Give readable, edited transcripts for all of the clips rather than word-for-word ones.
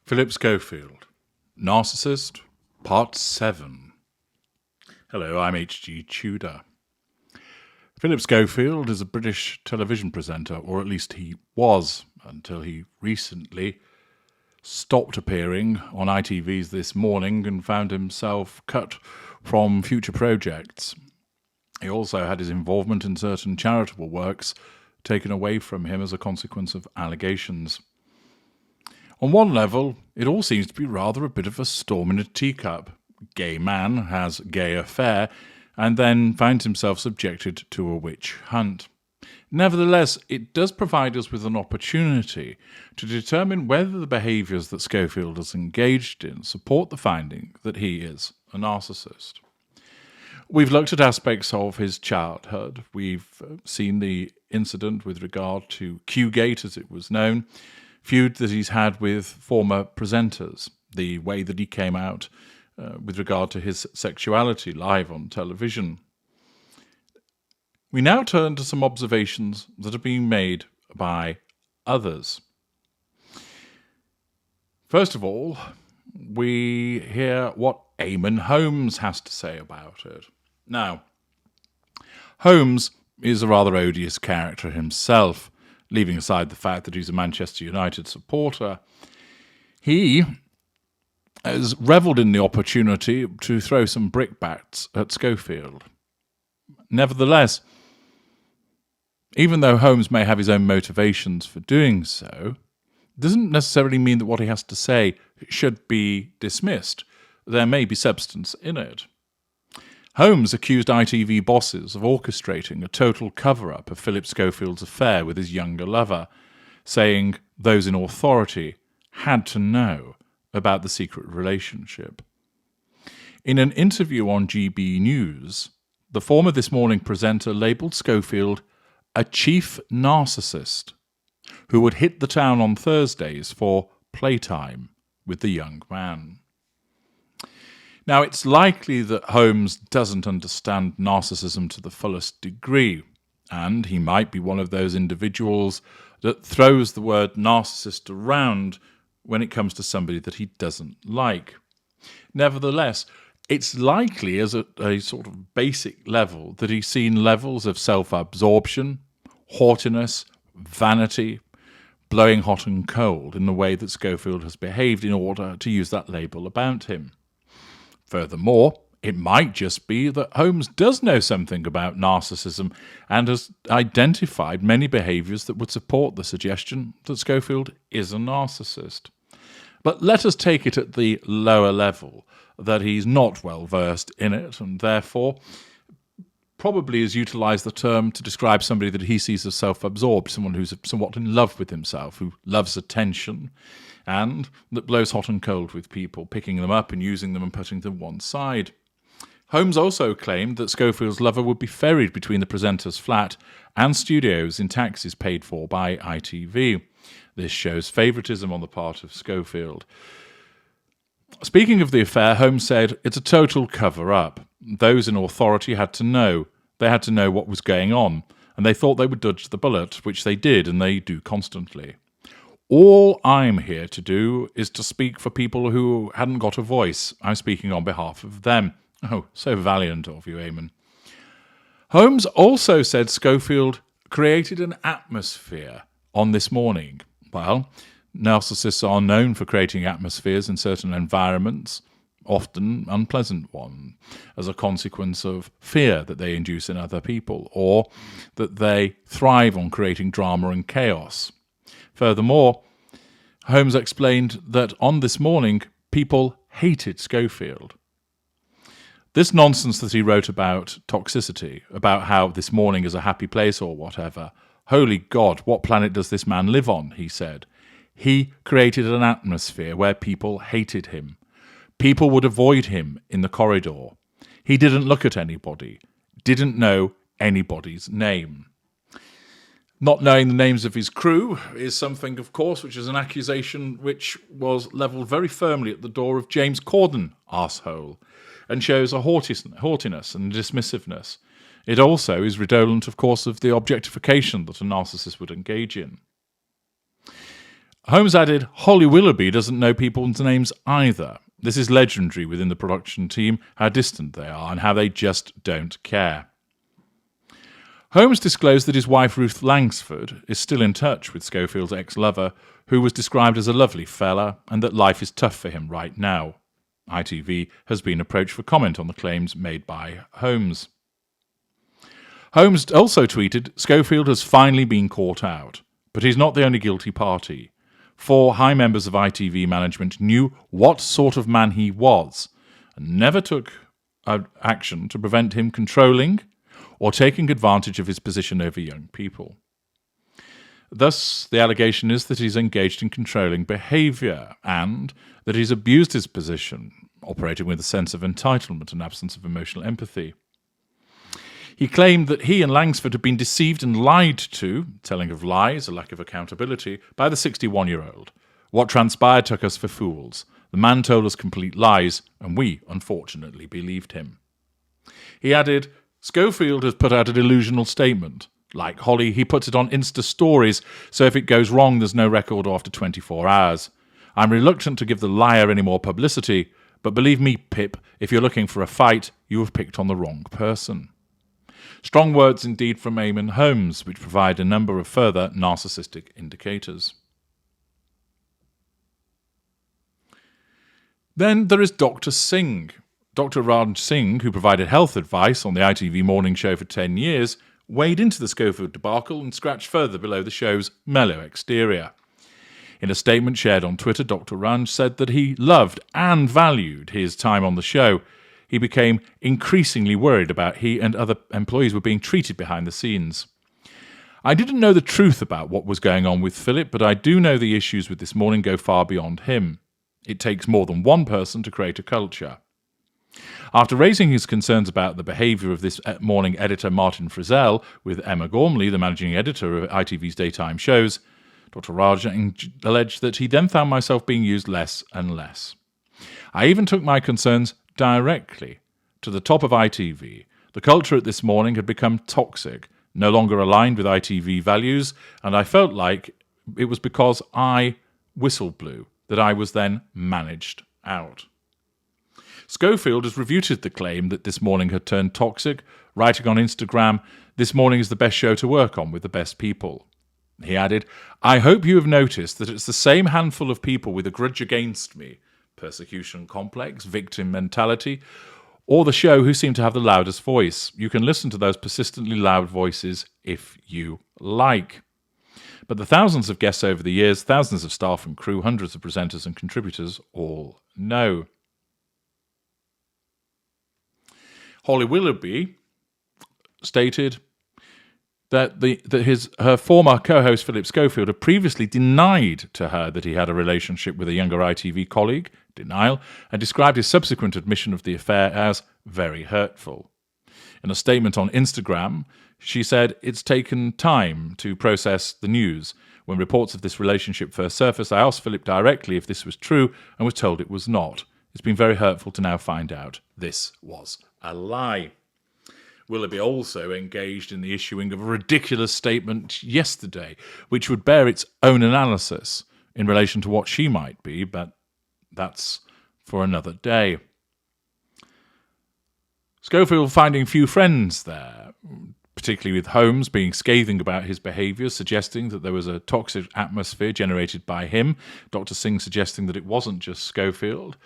Phillip Schofield, Narcissist, Part 7. Hello, I'm H.G. Tudor. Phillip Schofield is a British television presenter, or at least he was, until he recently stopped appearing on ITV's This Morning and found himself cut from future projects. He also had his involvement in certain charitable works taken away from him as a consequence of allegations. On one level, it all seems to be rather a bit of a storm in a teacup. Gay man has gay affair, and then finds himself subjected to a witch hunt. Nevertheless, it does provide us with an opportunity to determine whether the behaviours that Schofield has engaged in support the finding that he is a narcissist. We've looked at aspects of his childhood. We've seen the incident with regard to Q-Gate, as it was known, feud that he's had with former presenters, the way that he came out with regard to his sexuality live on television. We now turn to some observations that are being made by others. First of all, we hear what Eamon Holmes has to say about it. Now, Holmes is a rather odious character himself, leaving aside the fact that he's a Manchester United supporter. He has revelled in the opportunity to throw some brickbats at Schofield. Nevertheless, even though Holmes may have his own motivations for doing so, it doesn't necessarily mean that what he has to say should be dismissed. There may be substance in it. Holmes accused ITV bosses of orchestrating a total cover-up of Phillip Schofield's affair with his younger lover, saying those in authority had to know about the secret relationship. In an interview on GB News, the former This Morning presenter labelled Schofield a chief narcissist who would hit the town on Thursdays for playtime with the young man. Now, it's likely that Holmes doesn't understand narcissism to the fullest degree, and he might be one of those individuals that throws the word narcissist around when it comes to somebody that he doesn't like. Nevertheless, it's likely as a sort of basic level that he's seen levels of self-absorption, haughtiness, vanity, blowing hot and cold in the way that Schofield has behaved in order to use that label about him. Furthermore, it might just be that Holmes does know something about narcissism and has identified many behaviours that would support the suggestion that Schofield is a narcissist. But let us take it at the lower level, that he's not well versed in it, and therefore probably has utilised the term to describe somebody that he sees as self-absorbed, someone who's somewhat in love with himself, who loves attention, and that blows hot and cold with people, picking them up and using them and putting them one side. Holmes also claimed that Schofield's lover would be ferried between the presenter's flat and studios in taxis paid for by ITV. This shows favouritism on the part of Schofield. Speaking of the affair, Holmes said, "It's a total cover-up. Those in authority had to know. They had to know what was going on, and they thought they would dodge the bullet, which they did, and they do constantly. All I'm here to do is to speak for people who hadn't got a voice. I'm speaking on behalf of them." Oh, so valiant of you, Eamon. Holmes also said Schofield created an atmosphere on This Morning. Well, narcissists are known for creating atmospheres in certain environments, often unpleasant ones, as a consequence of fear that they induce in other people, or that they thrive on creating drama and chaos. Furthermore, Holmes explained that on This Morning, people hated Schofield. This nonsense that he wrote about toxicity, about how This Morning is a happy place or whatever, holy God, what planet does this man live on, he said. He created an atmosphere where people hated him. People would avoid him in the corridor. He didn't look at anybody, didn't know anybody's name. Not knowing the names of his crew is something, of course, which is an accusation which was levelled very firmly at the door of James Corden, arsehole, and shows a haughtiness and dismissiveness. It also is redolent, of course, of the objectification that a narcissist would engage in. Holmes added, Holly Willoughby doesn't know people's names either. This is legendary within the production team, how distant they are and how they just don't care. Holmes disclosed that his wife Ruth Langsford is still in touch with Schofield's ex-lover, who was described as a lovely fella, and that life is tough for him right now. ITV has been approached for comment on the claims made by Holmes. Holmes also tweeted, Schofield has finally been caught out, but he's not the only guilty party. 4 high members of ITV management knew what sort of man he was and never took action to prevent him controlling or taking advantage of his position over young people. Thus, the allegation is that he's engaged in controlling behaviour and that he's abused his position, operating with a sense of entitlement and absence of emotional empathy. He claimed that he and Langsford had been deceived and lied to, telling of lies, a lack of accountability, by the 61-year-old. What transpired took us for fools. The man told us complete lies, and we, unfortunately, believed him. He added, Schofield has put out a delusional statement. Like Holly, he puts it on Insta stories, so if it goes wrong, there's no record after 24 hours. I'm reluctant to give the liar any more publicity, but believe me, Pip, if you're looking for a fight, you have picked on the wrong person. Strong words indeed from Eamon Holmes, which provide a number of further narcissistic indicators. Then there is Dr. Singh. Dr. Raj Singh, who provided health advice on the ITV morning show for 10 years, wade into the Schofield debacle and scratched further below the show's mellow exterior. In a statement shared on Twitter, Dr. Raj said that he loved and valued his time on the show. He became increasingly worried about he and other employees were being treated behind the scenes. I didn't know the truth about what was going on with Philip, but I do know the issues with This Morning go far beyond him. It takes more than one person to create a culture. After raising his concerns about the behaviour of This Morning editor Martin Frizzell with Emma Gormley, the managing editor of ITV's daytime shows, Dr. Raj alleged that he then found myself being used less and less. I even took my concerns directly to the top of ITV. The culture at This Morning had become toxic, no longer aligned with ITV values, and I felt like it was because I whistle blew that I was then managed out. Schofield has refuted the claim that This Morning had turned toxic, writing on Instagram, This Morning is the best show to work on with the best people. He added, I hope you have noticed that it's the same handful of people with a grudge against me, persecution complex, victim mentality, or the show who seem to have the loudest voice. You can listen to those persistently loud voices if you like. But the thousands of guests over the years, thousands of staff and crew, hundreds of presenters and contributors all know. Holly Willoughby stated that her former co-host Phillip Schofield had previously denied to her that he had a relationship with a younger ITV colleague, denial, and described his subsequent admission of the affair as very hurtful. In a statement on Instagram, she said, it's taken time to process the news. When reports of this relationship first surfaced, I asked Philip directly if this was true and was told it was not. It's been very hurtful to now find out this was a lie. Willoughby also engaged in the issuing of a ridiculous statement yesterday, which would bear its own analysis in relation to what she might be, but that's for another day. Schofield finding few friends there, particularly with Holmes being scathing about his behaviour, suggesting that there was a toxic atmosphere generated by him, Dr. Singh suggesting that it wasn't just Schofield,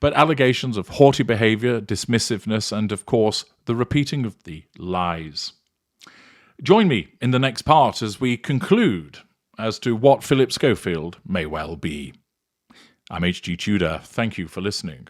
but allegations of haughty behaviour, dismissiveness, and, of course, the repeating of the lies. Join me in the next part as we conclude as to what Phillip Schofield may well be. I'm H.G. Tudor. Thank you for listening.